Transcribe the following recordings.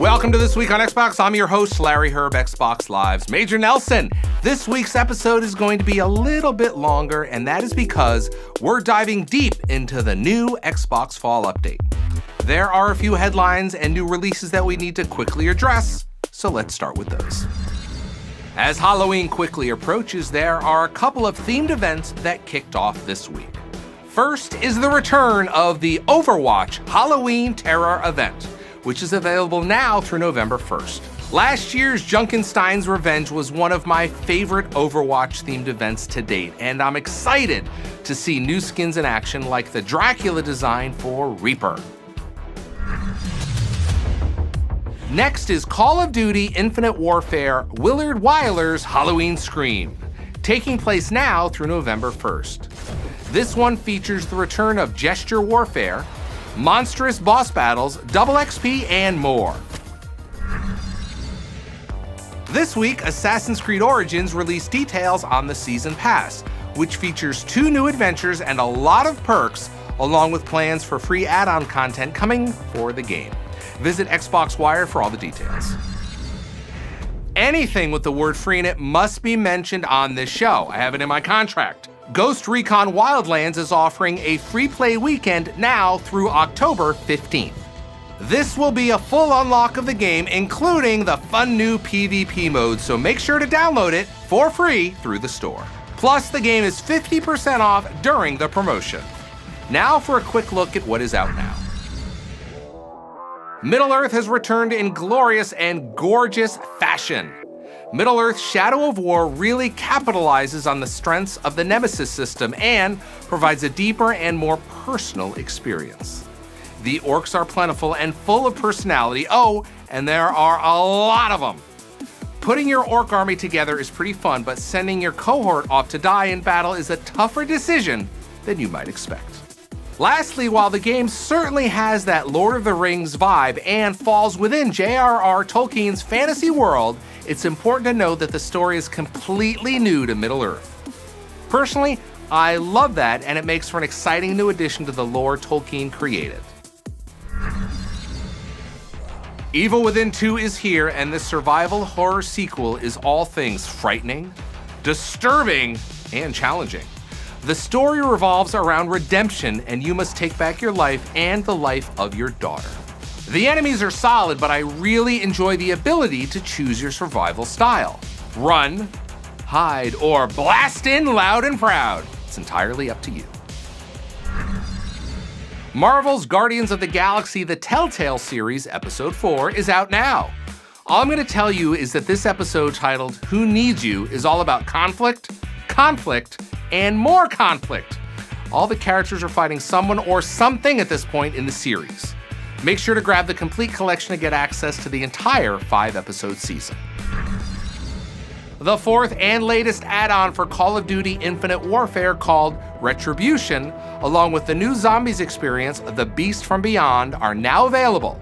Welcome to This Week on Xbox. I'm your host, Larry Herb, Xbox Live's Major Nelson. This week's episode is going to be a little bit longer, and that is because we're diving deep into the new Xbox Fall Update. There are a few headlines and new releases that we need to quickly address, so let's start with those. As Halloween quickly approaches, there are a couple of themed events that kicked off this week. First is the return of the Overwatch Halloween Terror event, which is available now through November 1st. Last year's Junkenstein's Revenge was one of my favorite Overwatch-themed events to date, and I'm excited to see new skins in action like the Dracula design for Reaper. Next is Call of Duty Infinite Warfare Willard Wyler's Halloween Scream, taking place now through November 1st. This one features the return of gesture warfare, monstrous boss battles, double XP, and more. This week, Assassin's Creed Origins released details on the Season Pass, which features 2 new adventures and a lot of perks, along with plans for free add-on content coming for the game. Visit Xbox Wire for all the details. Anything with the word free in it must be mentioned on this show. I have it in my contract. Ghost Recon Wildlands is offering a free play weekend now through October 15th. This will be a full unlock of the game, including the fun new PvP mode, so make sure to download it for free through the store. Plus, the game is 50% off during the promotion. Now for a quick look at what is out now. Middle-earth has returned in glorious and gorgeous fashion. Middle-earth Shadow of War really capitalizes on the strengths of the Nemesis system and provides a deeper and more personal experience. The orcs are plentiful and full of personality. Oh, and there are a lot of them. Putting your orc army together is pretty fun, but sending your cohort off to die in battle is a tougher decision than you might expect. Lastly, while the game certainly has that Lord of the Rings vibe and falls within J.R.R. Tolkien's fantasy world, it's important to note that the story is completely new to Middle-earth. Personally, I love that, and it makes for an exciting new addition to the lore Tolkien created. Evil Within 2 is here, and this survival horror sequel is all things frightening, disturbing, and challenging. The story revolves around redemption, and you must take back your life and the life of your daughter. The enemies are solid, but I really enjoy the ability to choose your survival style. Run, hide, or blast in loud and proud. It's entirely up to you. Marvel's Guardians of the Galaxy The Telltale Series Episode 4 is out now. All I'm going to tell you is that this episode, titled Who Needs You, is all about conflict, and more conflict. All the characters are fighting someone or something at this point in the series. Make sure to grab the complete collection to get access to the entire 5-episode season. The 4th and latest add-on for Call of Duty Infinite Warfare, called Retribution, along with the new Zombies experience, The Beast from Beyond, are now available.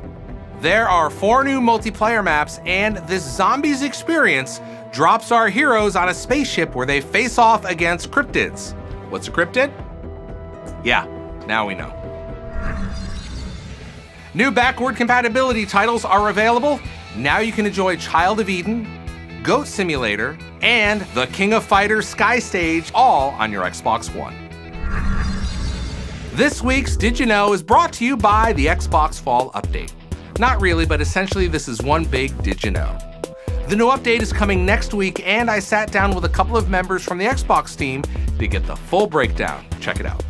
There are 4 new multiplayer maps, and this Zombies experience drops our heroes on a spaceship where they face off against cryptids. What's a cryptid? Yeah, now we know. New backward compatibility titles are available. Now you can enjoy Child of Eden, Goat Simulator, and the King of Fighters Sky Stage, all on your Xbox One. This week's Did You Know is brought to you by the Xbox Fall Update. Not really, but essentially this is one big Did You Know. The new update is coming next week, and I sat down with a couple of members from the Xbox team to get the full breakdown. Check it out.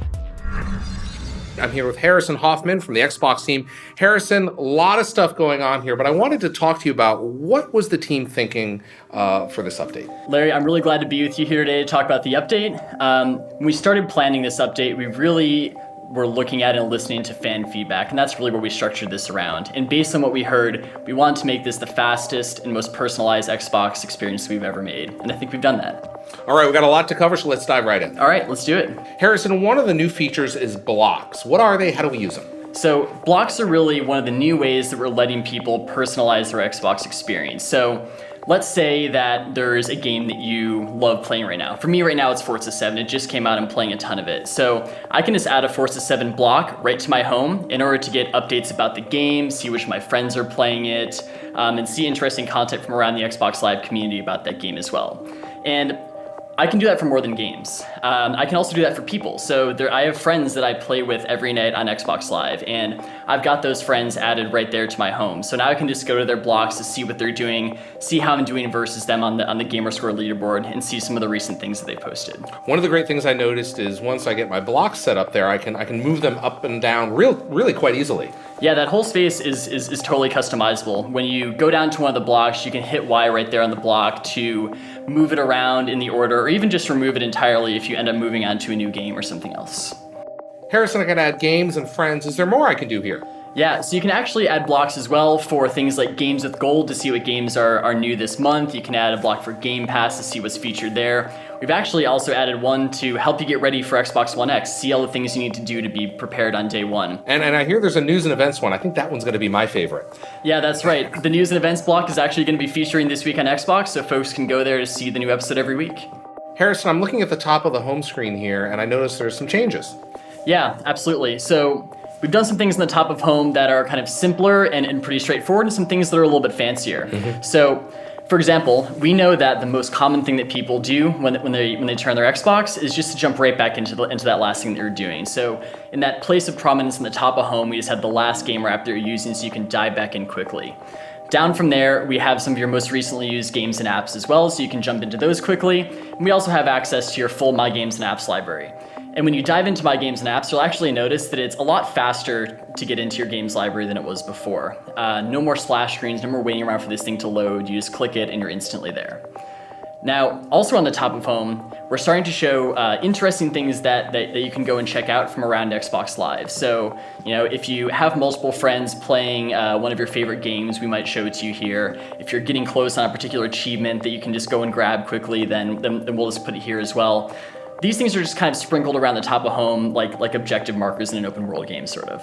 I'm here with Harrison Hoffman from the Xbox team. Harrison, a lot of stuff going on here, but I wanted to talk to you about what was the team thinking for this update? Larry, I'm really glad to be with you here today to talk about the update. When we started planning this update, we really were looking at and listening to fan feedback, and that's really where we structured this around. And based on what we heard, we wanted to make this the fastest and most personalized Xbox experience we've ever made, and I think we've done that. All right, we've got a lot to cover, so let's dive right in. All right, let's do it. Harrison, one of the new features is blocks. What are they? How do we use them? So blocks are really one of the new ways that we're letting people personalize their Xbox experience. So let's say that there's a game that you love playing right now. For me right now, it's Forza 7. It just came out. I'm playing a ton of it. So I can just add a Forza 7 block right to my home in order to get updates about the game, see which of my friends are playing it, and see interesting content from around the Xbox Live community about that game as well. And I can do that for more than games. I can also do that for people. So I have friends that I play with every night on Xbox Live, and I've got those friends added right there to my home. So now I can just go to their blocks to see what they're doing, see how I'm doing versus them on the Gamerscore leaderboard, and see some of the recent things that they posted. One of the great things I noticed is once I get my blocks set up there, I can move them up and down really quite easily. Yeah, that whole space is totally customizable. When you go down to one of the blocks, you can hit Y right there on the block to move it around in the order, or even just remove it entirely if you end up moving on to a new game or something else. Harrison, I can add games and friends. Is there more I can do here? Yeah, so you can actually add blocks as well for things like Games with Gold to see what games are new this month. You can add a block for Game Pass to see what's featured there. We've actually also added one to help you get ready for Xbox One X, see all the things you need to do to be prepared on day one. And I hear there's a news and events one. I think that one's going to be my favorite. Yeah, that's right. The news and events block is actually going to be featuring this week on Xbox, so folks can go there to see the new episode every week. Harrison, I'm looking at the top of the home screen here, and I notice there's some changes. Yeah, absolutely. So we've done some things in the top of home that are kind of simpler and pretty straightforward, and some things that are a little bit fancier. Mm-hmm. So, for example, we know that the most common thing that people do when they turn their Xbox is just to jump right back into that last thing that you're doing. So in that place of prominence in the top of home, we just have the last game wrap that you're using so you can dive back in quickly. Down from there, we have some of your most recently used games and apps as well, so you can jump into those quickly. And we also have access to your full My Games and Apps library. And when you dive into My Games and Apps, you'll actually notice that it's a lot faster to get into your games library than it was before. No more splash screens, no more waiting around for this thing to load. You just click it and you're instantly there. Now, also on the top of home, we're starting to show interesting things that you can go and check out from around Xbox Live. So, if you have multiple friends playing one of your favorite games, we might show it to you here. If you're getting close on a particular achievement that you can just go and grab quickly, then we'll just put it here as well. These things are just kind of sprinkled around the top of home like objective markers in an open world game, sort of.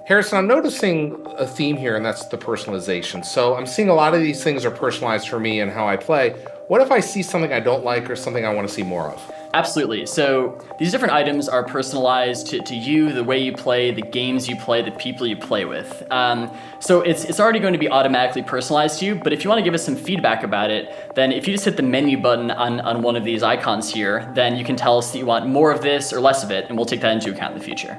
Harrison, I'm noticing a theme here, and that's the personalization. So I'm seeing a lot of these things are personalized for me and how I play. What if I see something I don't like or something I want to see more of? Absolutely. So these different items are personalized to you, the way you play, the games you play, the people you play with. So it's already going to be automatically personalized to you, but if you want to give us some feedback about it, then if you just hit the menu button on one of these icons here, then you can tell us that you want more of this or less of it, and we'll take that into account in the future.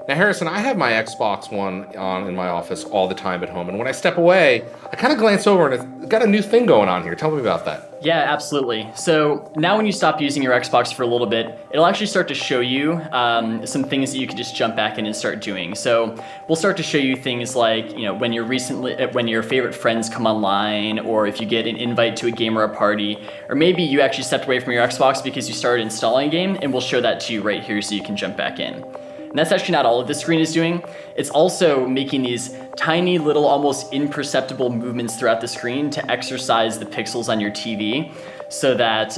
Now, Harrison, I have my Xbox One on in my office all the time at home, and when I step away, I kind of glance over and it's got a new thing going on here. Tell me about that. Yeah, absolutely. So now when you stop using your Xbox for a little bit, it'll actually start to show you some things that you can just jump back in and start doing. So we'll start to show you things like, when your favorite friends come online, or if you get an invite to a game or a party, or maybe you actually stepped away from your Xbox because you started installing a game, and we'll show that to you right here so you can jump back in. And that's actually not all of this screen is doing. It's also making these tiny little, almost imperceptible movements throughout the screen to exercise the pixels on your TV so that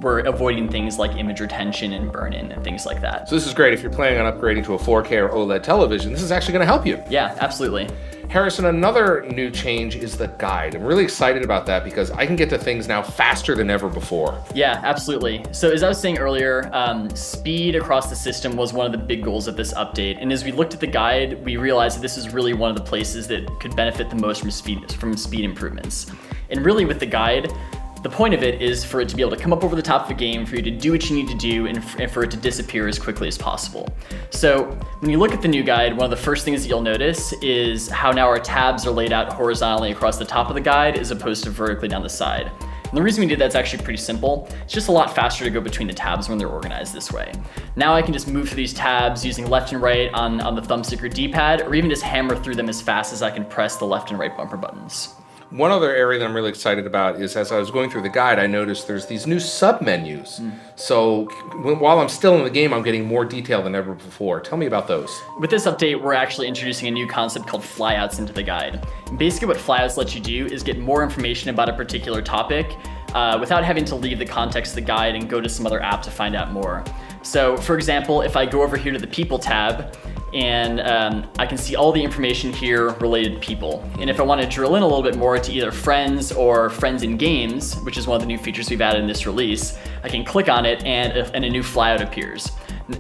we're avoiding things like image retention and burn-in and things like that. So this is great if you're planning on upgrading to a 4K or OLED television. This is actually going to help you. Yeah, absolutely. Harrison, another new change is the guide. I'm really excited about that because I can get to things now faster than ever before. Yeah, absolutely. So as I was saying earlier, speed across the system was one of the big goals of this update. And as we looked at the guide, we realized that this is really one of the places that could benefit the most from speed improvements. And really with the guide, the point of it is for it to be able to come up over the top of a game, for you to do what you need to do, and for it to disappear as quickly as possible. So when you look at the new guide, one of the first things that you'll notice is how now our tabs are laid out horizontally across the top of the guide as opposed to vertically down the side. And the reason we did that is actually pretty simple. It's just a lot faster to go between the tabs when they're organized this way. Now I can just move through these tabs using left and right on the thumbstick or D-pad, or even just hammer through them as fast as I can press the left and right bumper buttons. One other area that I'm really excited about is as I was going through the guide, I noticed there's these new sub-menus. So while I'm still in the game, I'm getting more detail than ever before. Tell me about those. With this update, we're actually introducing a new concept called flyouts into the guide. And basically what flyouts let you do is get more information about a particular topic without having to leave the context of the guide and go to some other app to find out more. So for example, if I go over here to the People tab, and I can see all the information here related to people. And if I want to drill in a little bit more to either friends or friends in games, which is one of the new features we've added in this release, I can click on it and a new flyout appears.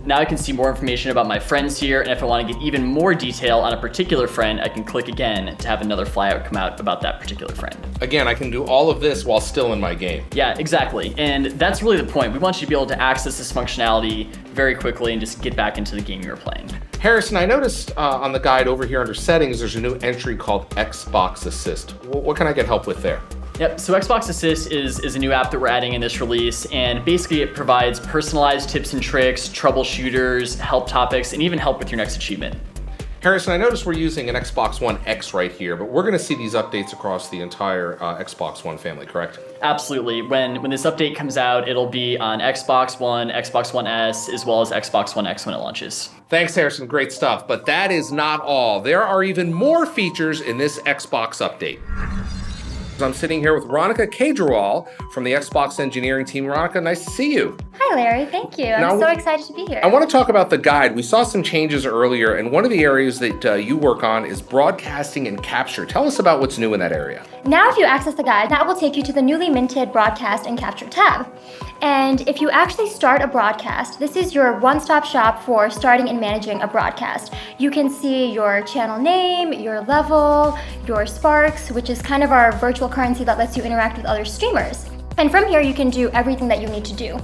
Now I can see more information about my friends here, and if I want to get even more detail on a particular friend, I can click again to have another flyout come out about that particular friend. Again, I can do all of this while still in my game. Yeah, exactly. And that's really the point. We want you to be able to access this functionality very quickly and just get back into the game you're playing. Harrison, I noticed on the guide over here under settings, there's a new entry called Xbox Assist. What can I get help with there? Yep, so Xbox Assist is a new app that we're adding in this release, and basically it provides personalized tips and tricks, troubleshooters, help topics, and even help with your next achievement. Harrison, I noticed we're using an Xbox One X right here, but we're going to see these updates across the entire Xbox One family, correct? Absolutely. When this update comes out, it'll be on Xbox One, Xbox One S, as well as Xbox One X when it launches. Thanks, Harrison. Great stuff. But that is not all. There are even more features in this Xbox update. I'm sitting here with Ronica Kejriwal from the Xbox engineering team. Ronica, nice to see you. Hi, Larry. Thank you. I'm so excited to be here. I want to talk about the guide. We saw some changes earlier, and one of the areas that you work on is broadcasting and capture. Tell us about what's new in that area. Now, if you access the guide, that will take you to the newly minted Broadcast and Capture tab. And if you actually start a broadcast, this is your one-stop shop for starting and managing a broadcast. You can see your channel name, your level, your Sparks, which is kind of our virtual currency that lets you interact with other streamers. And from here, you can do everything that you need to do.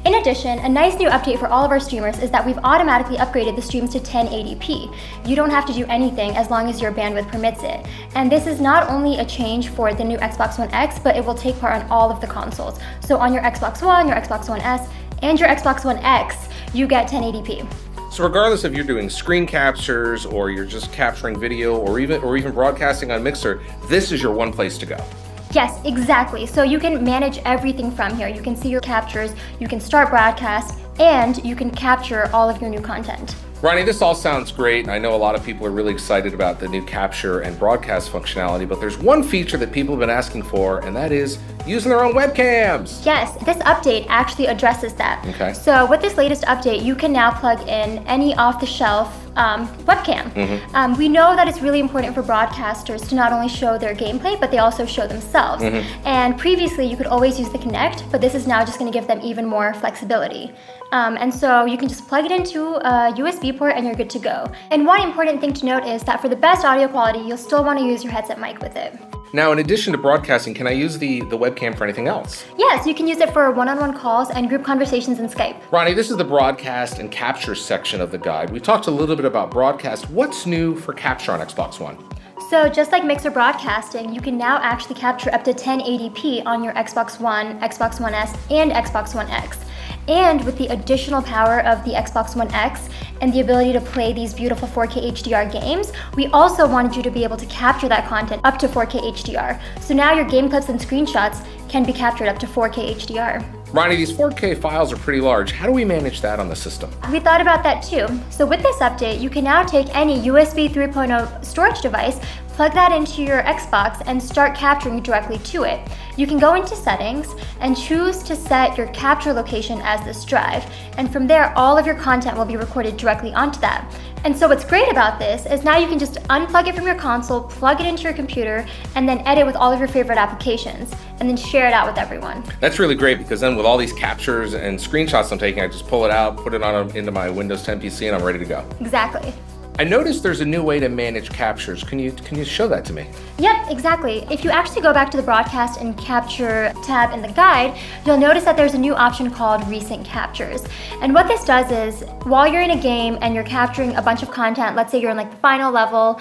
In addition, a nice new update for all of our streamers is that we've automatically upgraded the streams to 1080p. You don't have to do anything as long as your bandwidth permits it. And this is not only a change for the new Xbox One X, but it will take part on all of the consoles. So on your Xbox One, your Xbox One S, and your Xbox One X, you get 1080p. So regardless if you're doing screen captures or you're just capturing video or even broadcasting on Mixer, this is your one place to go. Yes, exactly. So you can manage everything from here. You can see your captures, you can start broadcast, and you can capture all of your new content. Ronnie, this all sounds great. I know a lot of people are really excited about the new capture and broadcast functionality, but there's one feature that people have been asking for, and that is using their own webcams. Yes, this update actually addresses that. Okay. So with this latest update, you can now plug in any off-the-shelf webcam. Mm-hmm. We know that it's really important for broadcasters to not only show their gameplay, but they also show themselves. Mm-hmm. And previously, you could always use the Kinect, but this is now just going to give them even more flexibility. And so you can just plug it into a USB port and you're good to go. And one important thing to note is that for the best audio quality, you'll still want to use your headset mic with it. Now, in addition to broadcasting, can I use the webcam for anything else? Yes, you can use it for one-on-one calls and group conversations in Skype. Ronnie, this is the broadcast and capture section of the guide. We talked a little bit about broadcast. What's new for capture on Xbox One? So just like Mixer Broadcasting, you can now actually capture up to 1080p on your Xbox One, Xbox One S, and Xbox One X. And with the additional power of the Xbox One X and the ability to play these beautiful 4K HDR games, we also wanted you to be able to capture that content up to 4K HDR. So now your game clips and screenshots can be captured up to 4K HDR. Ronnie, these 4K files are pretty large. How do we manage that on the system? We thought about that too. So with this update, you can now take any USB 3.0 storage device, plug that into your Xbox, and start capturing directly to it. You can go into settings and choose to set your capture location as this drive. And from there, all of your content will be recorded directly onto that. And so what's great about this is now you can just unplug it from your console, plug it into your computer, and then edit with all of your favorite applications, and then share it out with everyone. That's really great because then with all these captures and screenshots I'm taking, I just pull it out, put it on into my Windows 10 PC, and I'm ready to go. Exactly. I noticed there's a new way to manage captures. Can you show that to me? Yep, exactly. If you actually go back to the broadcast and capture tab in the guide, you'll notice that there's a new option called recent captures. And what this does is, while you're in a game and you're capturing a bunch of content, let's say you're in like the final level,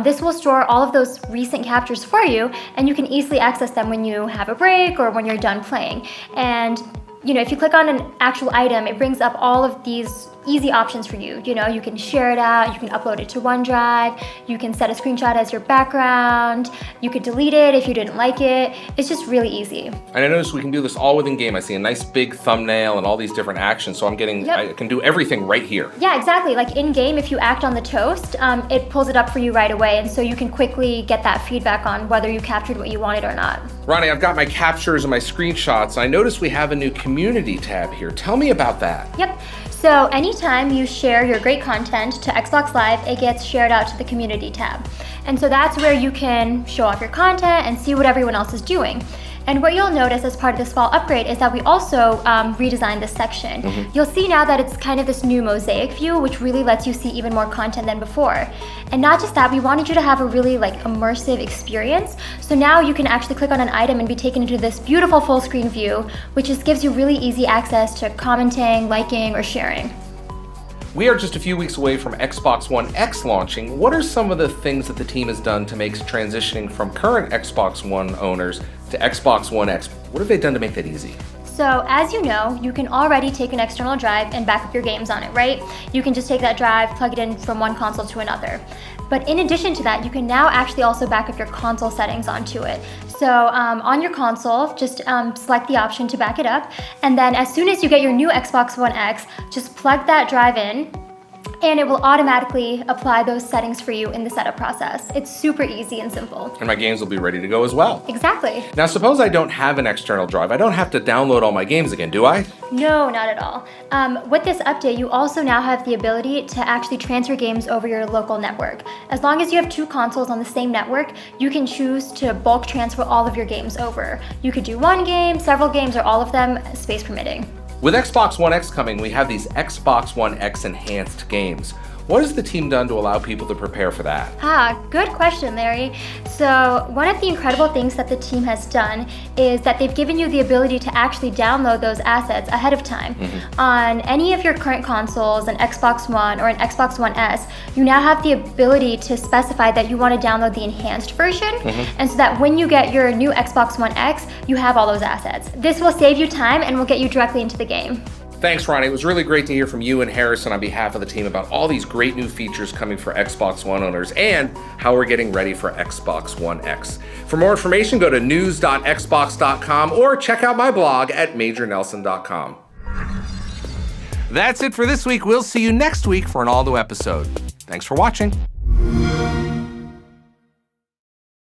this will store all of those recent captures for you, and you can easily access them when you have a break or when you're done playing. And if you click on an actual item, it brings up all of these easy options for you. You can share it out, you can upload it to OneDrive, you can set a screenshot as your background, you could delete it if you didn't like it. It's just really easy. And I noticed we can do this all within game. I see a nice big thumbnail and all these different actions, so I can do everything right here. Yeah, exactly. Like in game, if you act on the toast, it pulls it up for you right away, and so you can quickly get that feedback on whether you captured what you wanted or not. Ronnie, I've got my captures and my screenshots. I noticed we have a new community tab here. Tell me about that. Yep. So anytime you share your great content to Xbox Live, it gets shared out to the community tab. And so that's where you can show off your content and see what everyone else is doing. And what you'll notice as part of this fall upgrade is that we also redesigned this section. You'll see now that it's kind of this new mosaic view, which really lets you see even more content than before. And not just that, we wanted you to have a really immersive experience. So now you can actually click on an item and be taken into this beautiful full screen view, which just gives you really easy access to commenting, liking, or sharing. We are just a few weeks away from Xbox One X launching. What are some of the things that the team has done to make transitioning from current Xbox One owners to Xbox One X? What have they done to make that easy? So as you know, you can already take an external drive and back up your games on it, right? You can just take that drive, plug it in from one console to another. But in addition to that, you can now actually also back up your console settings onto it. So on your console, just select the option to back it up. And then as soon as you get your new Xbox One X, just plug that drive in, and it will automatically apply those settings for you in the setup process. It's super easy and simple. And my games will be ready to go as well. Exactly. Now, suppose I don't have an external drive. I don't have to download all my games again, do I? No, not at all. With this update, you also now have the ability to actually transfer games over your local network. As long as you have two consoles on the same network, you can choose to bulk transfer all of your games over. You could do one game, several games, or all of them, space permitting. With Xbox One X coming, we have these Xbox One X enhanced games. What has the team done to allow people to prepare for that? Good question, Larry. So one of the incredible things that the team has done is that they've given you the ability to actually download those assets ahead of time. On any of your current consoles, an Xbox One or an Xbox One S, you now have the ability to specify that you want to download the enhanced version, and so that when you get your new Xbox One X, you have all those assets. This will save you time and will get you directly into the game. Thanks, Ronnie. It was really great to hear from you and Harrison on behalf of the team about all these great new features coming for Xbox One owners and how we're getting ready for Xbox One X. For more information, go to news.xbox.com or check out my blog at majornelson.com. That's it for this week. We'll see you next week for an all-new episode. Thanks for watching.